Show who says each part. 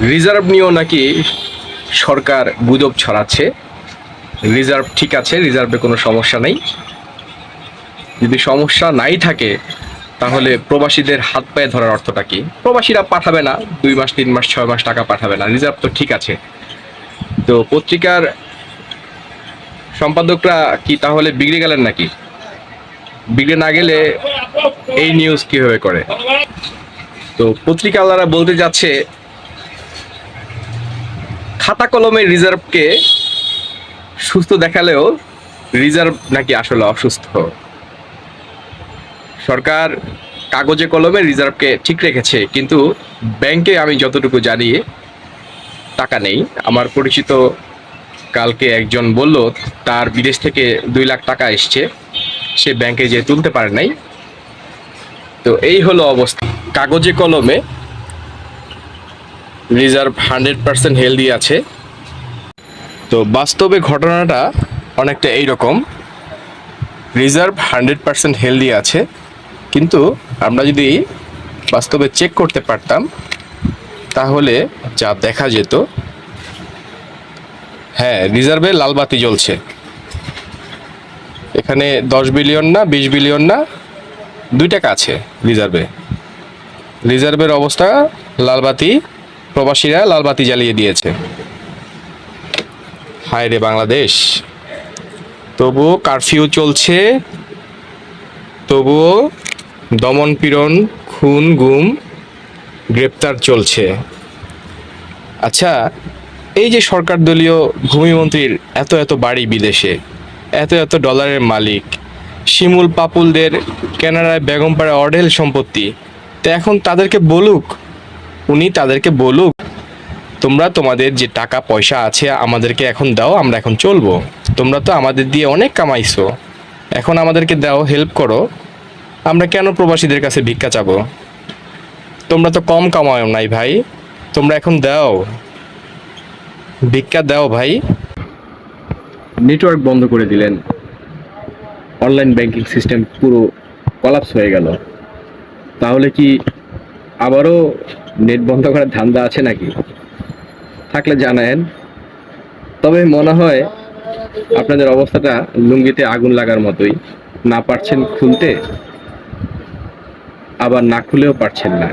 Speaker 1: Reserve নিয়েও নাকি সরকার গুজব ছড়াচ্ছে। রিজার্ভ ঠিক আছে, রিজার্ভে কোনো সমস্যা নেই। যদি সমস্যা নাই থাকে তাহলে প্রবাসীদের হাত পায়ে ধরার অর্থটা কি? প্রবাসীরা পাঠাবে না, 2 মাস 3 মাস 6 মাস টাকা পাঠাবে না, রিজার্ভ তো ঠিক আছে। তো পত্রিকার সম্পাদকরা কি তাহলে বিগড়ে গেলেন নাকি? বিগড়ে না গেলে এই নিউজ কিভাবে করে? তো পত্রিকাওয়ালারা বলতে যাচ্ছে খাতা কলমের রিজার্ভকে সুস্থ দেখালেও রিজার্ভ নাকি আসলে অসুস্থ। সরকার কাগজে কলমে রিজার্ভকে ঠিক রেখেছে, কিন্তু ব্যাংকে আমি যতটুকু জানি টাকা নেই। আমার পরিচিত কালকে একজন বলল তার বিদেশ থেকে 2 লাখ টাকা এসছে, সে ব্যাংকে যেয়ে তুলতে পারে নাই। তো এই হলো অবস্থা। কাগজে কলমে রিজার্ভ 100% হেলদি আছে। তো বাস্তবে ঘটনাটা অনেকটা এইরকম, রিজার্ভ 100% হেলদি আছে, কিন্তু আমরা যদি বাস্তবে চেক করতে পারতাম তাহলে যা দেখা যেত, হ্যাঁ রিজার্ভে লাল বাতি জ্বলছে। এখানে 10 বিলিয়ন না 20 বিলিয়ন না, 2 টাকা আছে রিজার্ভে। রিজার্ভের অবস্থা লাল বাতি, প্রবাসীরা লাল বাতি জ্বালিয়ে দিয়েছে। হায় রে বাংলাদেশ! তবুও কারফিউ চলছে, তবুও দমন পীড়ন, খুন গুম, গ্রেপ্তার চলছে। আচ্ছা, এই যে সরকার দলীয় ভূমিমন্ত্রীর এত এত বাড়ি বিদেশে, এত এত ডলারের মালিক, শিমুল পাপুলদের কানাডায় বেগমপাড়া অঢেল সম্পত্তি, তো এখন তাদেরকে বলুক, উনি তাদেরকে বলুক, তোমরা তোমাদের যে টাকা পয়সা আছে আমাদেরকে এখন দাও, আমরা এখন চলবো। তোমরা তো আমাদের দিয়ে অনেক কামাইছো, এখন আমাদেরকে দাও, হেল্প করো। আমরা কেন প্রবাসীদের কাছে ভিক্ষা চাবো? তোমরা তো কম কামাও নাই ভাই, তোমরা এখন দাও, ভিক্ষা দাও ভাই। নেটওয়ার্ক বন্ধ করে দিলেন, অনলাইন ব্যাংকিং সিস্টেম পুরো কলাপস হয়ে গেল। তাহলে কি আবারও নেট বন্ধ করার ধান্দা আছে নাকি? থাকলে জানায়েন। তবে মনে হয় আপনাদের অবস্থাটা লুঙ্গিতে আগুন লাগার মতোই, না পারছেন খুলতে, আবার না খুলেও পারছেন না।